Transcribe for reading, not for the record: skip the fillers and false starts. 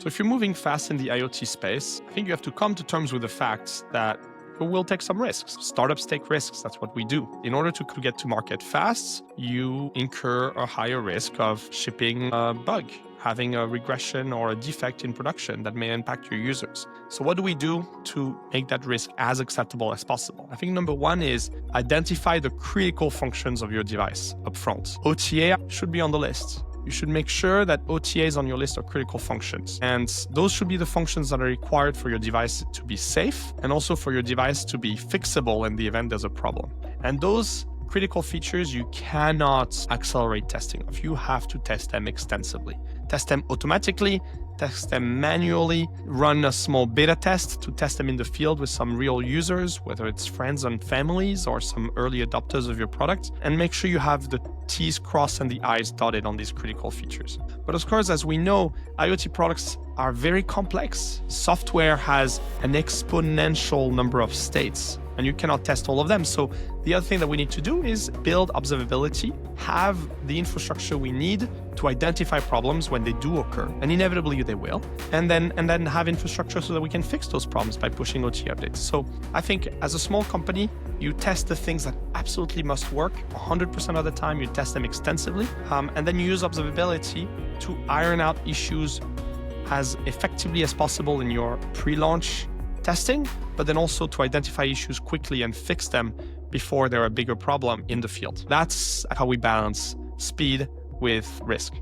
So if you're moving fast in the IoT space, I think you have to come to terms with the facts that you will take some risks. Startups take risks. That's what we do. In order to get to market fast, you incur a higher risk of shipping a bug, having a regression or a defect in production that may impact your users. So what do we do to make that risk as acceptable as possible? I think number one is identify the critical functions of your device upfront. OTA should be on the list. You should make sure that OTAs on your list are critical functions. And those should be the functions that are required for your device to be safe and also for your device to be fixable in the event there's a problem. And those critical features you cannot accelerate testing of. You have to test them extensively. Test them automatically, test them manually, run a small beta test to test them in the field with some real users, whether it's friends and families or some early adopters of your product, and make sure you have the T's crossed and the I's dotted on these critical features. But of course, as we know, IoT products are very complex. Software has an exponential number of states, and you cannot test all of them. So the other thing that we need to do is build observability, have the infrastructure we need to identify problems when they do occur, and inevitably they will, and then have infrastructure so that we can fix those problems by pushing OT updates. So I think as a small company, you test the things that absolutely must work 100% of the time. You test them extensively, and then you use observability to iron out issues as effectively as possible in your pre-launch testing, but then also to identify issues quickly and fix them before they're a bigger problem in the field. That's how we balance speed with risk.